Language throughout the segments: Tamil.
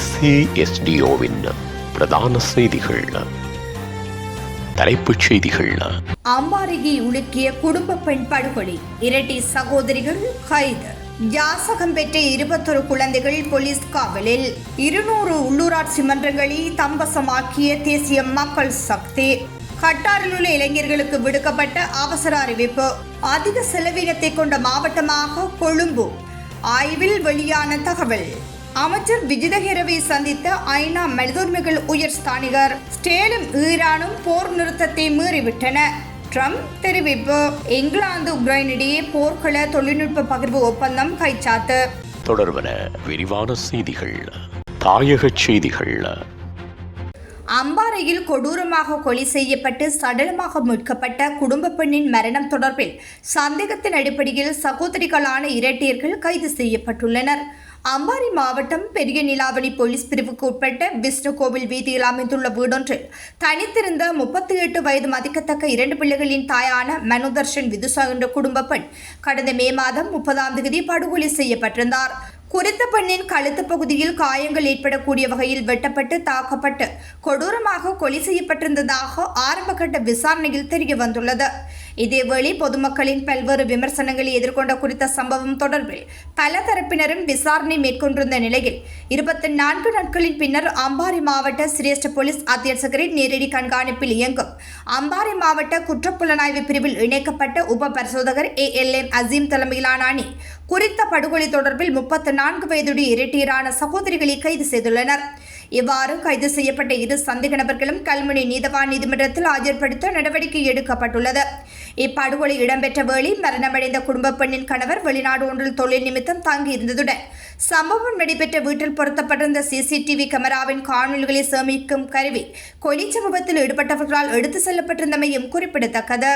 SASDOவின் பிரதான செய்திகள். தலைப்புச் செய்திகள். அம்பாறையை உலுக்கிய குடும்ப பெண் படுகொலை, இரட்டை சகோதரிகள் கைது. யாசகம் பெற்ற 21 குழந்தைகள் போலீஸ் காவலில். 200 உள்ளூராட்சி மன்றங்களை தம்பசமாக்கிய தேசிய மக்கள் சக்தி. கட்டாரில் உள்ள இளைஞர்களுக்கு விடுக்கப்பட்ட அவசர அறிவிப்பு. அதிக செலவினத்தை கொண்ட மாவட்டமாக கொழும்பு. ஆய்வில் வெளியான தகவல். அமைச்சர் விஜிதஹெரவை சந்தித்த ஐநா மனிதுரிமைகள் உயர் ஸ்தானிகர். ஸ்டேலும் ஈரானும் போர் நிறுத்தத்தை மீறிவிட்டன, ட்ரம்ப் தெரிவிப்பு. இங்கிலாந்து உக்ரைன் இடையே போர்க்கள தொழில்நுட்ப பகிர்வு ஒப்பந்தம் கைச்சாத்து. தொடர்பன விரிவான செய்திகள். தாயக செய்திகள். அம்பாறையில் கொடூரமாக கொலை செய்யப்பட்டு சடலமாக மீட்கப்பட்ட குடும்ப பெண்ணின் மரணம் தொடர்பில் சந்தேகத்தின் அடிப்படையில் சகோதரிகளான இரட்டையர்கள் கைது செய்யப்பட்டுள்ளனர். அம்பாறை மாவட்டம் பெரிய நிலாவணி போலீஸ் பிரிவுக்கு உட்பட்ட விஷ்ணு கோவில் வீதியில் அமைந்துள்ள வீடொன்றில் தனித்திருந்த 38 வயது மதிக்கத்தக்க 2 பிள்ளைகளின் தாயான மனோதர்ஷன் விதுஷா என்ற குடும்ப பெண் கடந்த மே மாதம் 30ஆம் தேதி படுகொலை செய்யப்பட்டிருந்தார். குறித்த பெண்ணின் கழுத்து பகுதியில் காயங்கள் ஏற்படக்கூடிய வகையில் வெட்டப்பட்டு தாக்கப்பட்டு கொடூரமாக கொலை செய்யப்பட்டிருந்ததாக ஆரம்பகட்ட விசாரணையில் தெரிய வந்துள்ளது. இதேவேளை பொதுமக்களின் பல்வேறு விமர்சனங்களை எதிர்கொண்ட குறித்த சம்பவம் தொடர்பில் பல தரப்பினரும் விசாரணை மேற்கொண்டிருந்த நிலையில் 24 நாட்களின் பின்னர் அம்பாறை மாவட்ட சிரேஷ்ட போலீஸ் அத்தியட்சகரின் நேரடி கண்காணிப்பில் இயங்கும் அம்பாறை மாவட்ட குற்றப்புலனாய்வு பிரிவில் இணைக்கப்பட்ட உப பரிசோதகர் ALM அசீம் தலைமையிலான அணி குறித்த படுகொலை தொடர்பில் 34 வயதுடைய இரட்டையரான சகோதரிகளை கைது செய்துள்ளனர். இவ்வாறு கைது செய்யப்பட்ட 2 சந்தேக நபர்களும் கல்முனை நீதவான் நீதிமன்றத்தில் ஆஜர்படுத்த நடவடிக்கை எடுக்கப்பட்டுள்ளது. இப்படுகொலை இடம்பெற்ற வேளை மரணமடைந்த குடும்ப பெண்ணின் கணவர் வெளிநாடு ஒன்றில் தொழில் நிமித்தம் தங்கியிருந்ததுடன் சம்பவம் நடைபெற்ற வீட்டில் பொருத்தப்பட்டிருந்த CCTV கேமராவின் காணொலிகளை சேமிக்கும் கருவி கொலை சம்பவத்தில் ஈடுபட்டவர்களால் எடுத்து செல்லப்பட்டிருந்தமையும் குறிப்பிடத்தக்கது.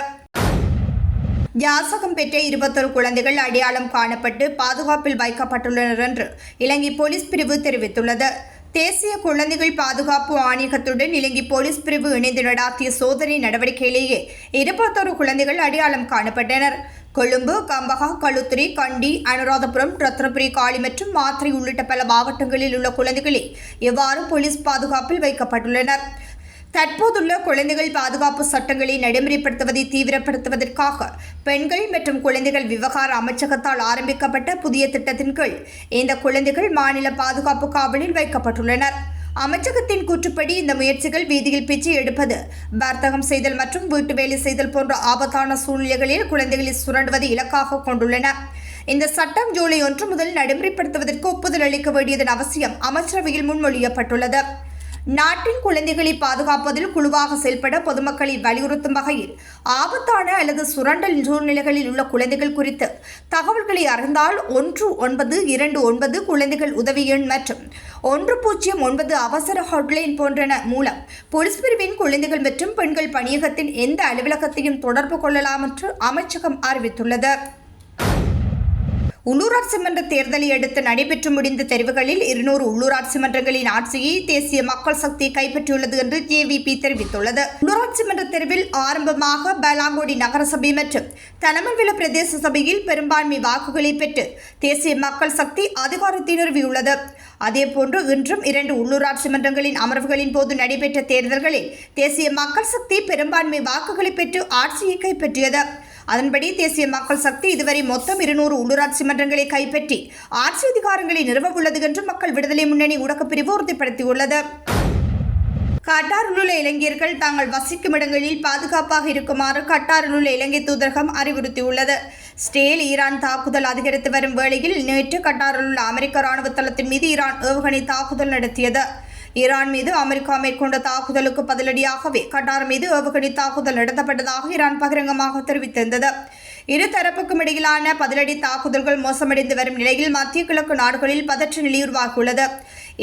யாசகம் பெற்ற 21 குழந்தைகள் அடையாளம் காணப்பட்டு பாதுகாப்பில் வைக்கப்பட்டுள்ளனர் என்று இலங்கை போலீஸ் பிரிவு தெரிவித்துள்ளது. தேசிய குழந்தைகள் பாதுகாப்பு ஆணையகத்துடன் இலங்கை போலீஸ் பிரிவு இணைந்து நடாத்திய சோதனை நடவடிக்கையிலேயே 21 குழந்தைகள் அடையாளம் காணப்பட்டனர். கொழும்பு, கம்பகா, களுத்துறை, கண்டி, அனுராதபுரம், ரத்னபுரி, காலி மற்றும் மாத்திரை உள்ளிட்ட பல மாவட்டங்களில் உள்ள குழந்தைகளே இவ்வாறு போலீஸ் பாதுகாப்பில் வைக்கப்பட்டுள்ளனர். தற்போதுள்ள குழந்தைகள் பாதுகாப்பு சட்டங்களை நடைமுறைப்படுத்துவதை தீவிரப்படுத்துவதற்காக பெண்கள் மற்றும் குழந்தைகள் விவகார அமைச்சகத்தால் ஆரம்பிக்கப்பட்ட புதிய திட்டத்தின் கீழ் இந்த குழந்தைகள் மாநில பாதுகாப்பு காவலில் வைக்கப்பட்டுள்ளனர். அமைச்சகத்தின் கூற்றுப்படி இந்த முயற்சிகள் வீதியில் பிச்சை எடுப்பது, வர்த்தகம் செய்தல் மற்றும் வீட்டு வேலை செய்தல் போன்ற ஆபத்தான சூழ்நிலைகளில் குழந்தைகளை சுரண்டுவதை இலக்காக கொண்டுள்ளன. இந்த சட்டம் ஜூலை 1 முதல் நடைமுறைப்படுத்துவதற்கு ஒப்புதல் அளிக்க வேண்டியதன் அவசியம் அமைச்சரவையில் முன்மொழியப்பட்டுள்ளது. நாட்டின் குழந்தைகளை பாதுகாப்பதில் குழுவாக செயல்பட பொதுமக்களை வலியுறுத்தும் வகையில் ஆபத்தான அல்லது சுரண்டல் சூழ்நிலைகளில் உள்ள குழந்தைகள் குறித்து தகவல்களை அறிந்தால் 1929 குழந்தைகள் உதவி எண் மற்றும் 109 அவசர ஹாட்லைன் போன்றன மூலம் போலீஸ் பிரிவின் குழந்தைகள் மற்றும் பெண்கள் பணியகத்தின் எந்த அலுவலகத்தையும் தொடர்பு கொள்ளலாம் என்று அமைச்சகம் அறிவித்துள்ளது. உள்ளூராட்சி மன்ற தேர்தலை அடுத்து நடைபெற்று முடிந்த தெரிவுகளில் 200 உள்ளூராட்சி மன்றங்களின் ஆட்சியை தேசிய மக்கள் சக்தி கைப்பற்றியுள்ளது என்று JVP தெரிவித்துள்ளது. உள்ளூராட்சி மன்ற தேர்வில் ஆரம்பமாக பலாங்கொடி நகரசபை மற்றும் தனமன்வில பிரதேச சபையில் பெரும்பான்மை வாக்குகளை பெற்று தேசிய மக்கள் சக்தி அதிகாரத்தை நிறுவியுள்ளது. அதேபோன்று இன்றும் 2 உள்ளூராட்சி மன்றங்களின் அமர்வுகளின் போது நடைபெற்ற தேர்தல்களில் தேசிய மக்கள் சக்தி பெரும்பான்மை வாக்குகளை பெற்று ஆட்சியை கைப்பற்றியது. அதன்படி தேசிய மக்கள் சக்தி இதுவரை மொத்தம் 200 உள்ளூராட்சி மன்றங்களை கைப்பற்றி ஆட்சி அதிகாரங்களை நிறுவ உள்ளது என்று மக்கள் விடுதலை முன்னணி ஊடகப்பிரிவு உறுதிப்படுத்தியுள்ளது. கட்டாரில் உள்ள இளைஞர்கள் தாங்கள் வசிக்கும் இடங்களில் பாதுகாப்பாக இருக்குமாறு கட்டாரில் உள்ள இலங்கை தூதரகம் அறிவுறுத்தியுள்ளது. ஸ்டேல் ஈரான் தாக்குதல் அதிகரித்து வரும் வேளையில் நேற்று கட்டாரில் உள்ள அமெரிக்க ராணுவ தளத்தின் மீது ஈரான் ஏவுகணை தாக்குதல் நடத்தியது. ஈரான் மீது அமெரிக்கா மேற்கொண்ட தாக்குதலுக்கு பதிலடியாகவே கட்டார் மீது ஏவுகணை தாக்குதல் நடத்தப்பட்டதாக ஈரான் பகிரங்கமாக தெரிவித்திருந்தது. இரு தரப்புக்கும் இடையிலான பதிலடி தாக்குதல்கள் மோசமடைந்து வரும் நிலையில் மத்திய கிழக்கு நாடுகளில் பதற்ற நிலை உருவாகியுள்ளது.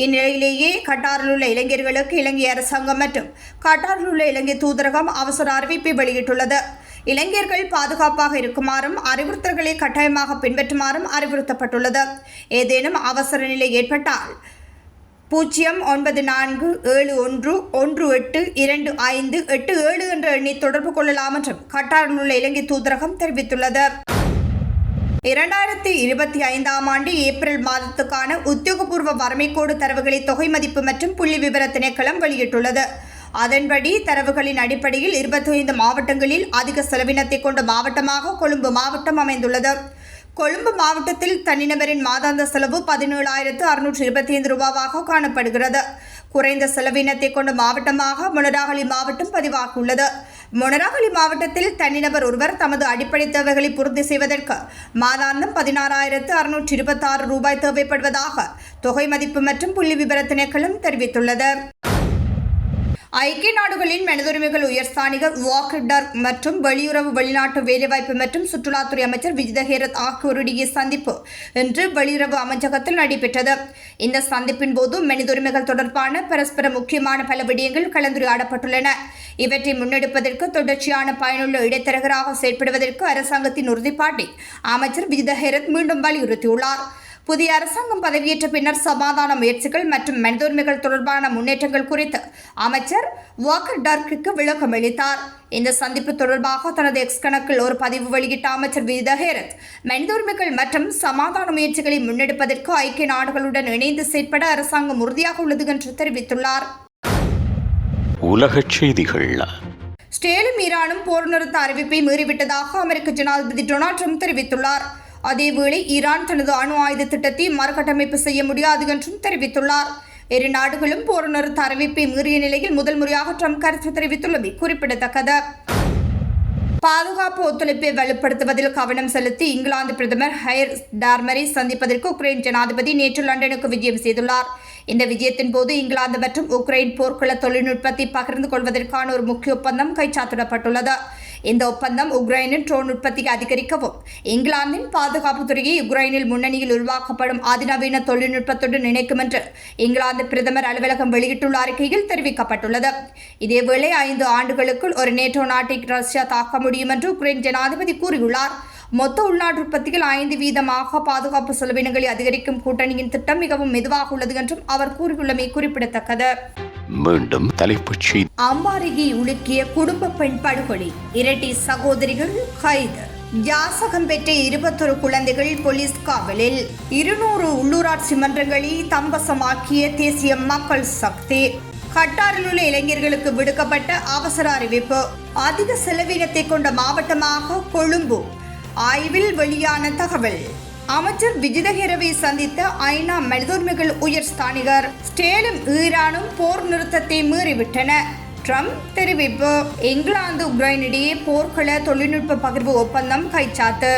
இந்நிலையிலேயே கட்டாரில் உள்ள இளைஞர்களுக்கு இலங்கை அரசாங்கம் மற்றும் கட்டாரில் உள்ள இலங்கை தூதரகம் அவசர அறிவிப்பை வெளியிட்டுள்ளது. இளைஞர்கள் பாதுகாப்பாக இருக்குமாறும் அறிவுறுத்தல்களை கட்டாயமாக பின்பற்றுமாறும் அறிவுறுத்தப்பட்டுள்ளது. ஏதேனும் அவசர நிலை ஏற்பட்டால் 094711182587 என்ற எண்ணை தொடர்பு கொள்ளலாம் என்றும் கட்டாரில் உள்ள இலங்கை தூதரகம் தெரிவித்துள்ளது. 2025ஆம் ஆண்டு ஏப்ரல் மாதத்துக்கான உத்தியோகபூர்வ வறுமைக்கோடு தரவுகளை தொகை மதிப்பு மற்றும் புள்ளி விவர திணைக்களம் வெளியிட்டுள்ளது. அதன்படி தரவுகளின் அடிப்படையில் 25 மாவட்டங்களில் அதிக செலவினத்தை கொண்ட மாவட்டமாக கொழும்பு மாவட்டம் அமைந்துள்ளது. கொழும்பு மாவட்டத்தில் தனிநபரின் மாதாந்த செலவு 17,625 ரூபாவாக காணப்படுகிறது. குறைந்த செலவினத்தை கொண்ட மாவட்டமாக மொனராகலை மாவட்டம் பதிவாகியுள்ளது. மொனராகலை மாவட்டத்தில் தனிநபர் ஒருவர் தமது அடிப்படை தேவைகளை பூர்த்தி செய்வதற்கு மாதாந்தம் 16,626 ரூபாய் தேவைப்படுவதாக தொகை மதிப்பு மற்றும் புள்ளி விவர திணைக்களம் தெரிவித்துள்ளது. ஐக்கிய நாடுகளின் மனிதுரிமைகள் உயர்ஸ்தானிகர் வாக்கர் டர்க் மற்றும் வெளியுறவு வெளிநாட்டு வேலைவாய்ப்பு மற்றும் சுற்றுலாத்துறை அமைச்சர் விஜித ஹேரத் ஆகியோருடைய சந்திப்பு இன்று வெளியுறவு அமைச்சகத்தில் நடைபெற்றது. இந்த சந்திப்பின் போது மனிதுரிமைகள் தொடர்பான பரஸ்பர முக்கியமான பல விடயங்கள் கலந்துரையாடப்பட்டுள்ளன. இவற்றை முன்னெடுப்பதற்கு தொடர்ச்சியான பயனுள்ள இடைத்தரகராக செயற்படுவதற்கு அரசாங்கத்தின் உறுதிப்பாட்டை அமைச்சர் விஜித ஹேரத் மீண்டும் வலியுறுத்தியுள்ளார். புதிய அரசாங்கம் பதவியேற்ற பின்னர் சமாதான முயற்சிகள் மற்றும் மனிதுரிமைகள் தொடர்பான முன்னேற்றங்கள் குறித்து அமைச்சர் வாக்கர் டர்க்கிற்கு விளக்கம் அளித்தார். இந்த சந்திப்பு தொடர்பாக தனது எக்ஸ் கணக்கில் ஒரு பதிவு வெளியிட்ட அமைச்சர் விஜித ஹேரத் மனிதுரிமைகள் மற்றும் சமாதான முயற்சிகளை முன்னெடுப்பதற்கு ஐக்கிய நாடுகளுடன் இணைந்து செயற்பட அரசாங்கம் உறுதியாக உள்ளது என்று தெரிவித்துள்ளார். உலகச் செய்திகள். ஸ்டேலும் ஈரானும் போர் நிறுத்த அறிவிப்பை மீறிவிட்டதாக அமெரிக்க ஜனாதிபதி டொனால்ட் ட்ரம்ப் தெரிவித்துள்ளார். அதேவேளை ஈரான் தனது அணு ஆயுத திட்டத்தை மறுகட்டமைப்பு செய்ய முடியாது என்றும் தெரிவித்துள்ளார். இரு நாடுகளும் போர் நிறுத்த அறிவிப்பை மீறிய நிலையில் முதல் முறையாக ட்ரம்ப் கருத்து தெரிவித்துள்ளமை குறிப்பிடத்தக்கது. பாதுகாப்பு ஒத்துழைப்பை வலுப்படுத்துவதில் கவனம் செலுத்தி இங்கிலாந்து பிரதமர் ஹையர் டார்மரை சந்திப்பதற்கு உக்ரைன் ஜனாதிபதி நேற்று லண்டனுக்கு விஜயம் செய்துள்ளார். இந்த விஜயத்தின் போது இங்கிலாந்து மற்றும் உக்ரைன் போர்க்கள தொழில்நுட்பத்தை பகிர்ந்து கொள்வதற்கான ஒரு முக்கிய ஒப்பந்தம் கைச்சாத்திடப்பட்டுள்ளது. இந்த ஒப்பந்தம் உக்ரைனின் ட்ரோன் உற்பத்தியை அதிகரிக்கவும் இங்கிலாந்தின் பாதுகாப்பு துறையை உக்ரைனில் முன்னணியில் உருவாக்கப்படும் அதிநவீன தொழில்நுட்பத்துடன் இணைக்கும் என்று இங்கிலாந்து பிரதமர் அலுவலகம் வெளியிட்டுள்ள அறிக்கையில் தெரிவிக்கப்பட்டுள்ளது. இதேவேளை 5 ஆண்டுகளுக்குள் ஒரு நேட்டோ நாட்டை ரஷ்யா தாக்க முடியும் என்று உக்ரைன் ஜனாதிபதி கூறியுள்ளார். மொத்த உள்நாட்டு உற்பத்தியில் 5% பாதுகாப்பு செலவினங்களை அதிகரிக்கும் கூட்டணியின் திட்டம் மிகவும் மெதுவாக உள்ளது என்றும் அவர் கூறியுள்ளமை குறிப்பிடத்தக்கது. மீண்டும் தலைப்புச் செய்தி. அம்பாரியை உலுக்கிய குடும்ப பெண் படுகொலை, இரட்டை சகோதரிகள் கைது. யாசகம் பெற்ற 21 குழந்தைகள் போலீஸ் காவலில். 200 உள்ளூராட்சி மன்றங்களை தம்பசமாக்கிய தேசிய மக்கள் சக்தி. கட்டாரில் உள்ள இளைஞர்களுக்கு விடுக்கப்பட்ட அவசர அறிவிப்பு. அதிக செலவினத்தை கொண்ட மாவட்டமாக கொழும்பு. ஆய்வில் வெளியான தகவல். அமைச்சர் விஜித ஹேரவை சந்தித்த ஐநா மனிதுரிமைகள் உயர் ஸ்தானிகர். ஸ்டேலும் ஈரானும் போர் நிறுத்தத்தை மீறிவிட்டன. ட்ரம்ப் தெரிவிப்பு. இங்கிலாந்து உக்ரைனிடையே போர்க்கள தொழில்நுட்ப பகிர்வு ஒப்பந்தம் கைச்சாத்து.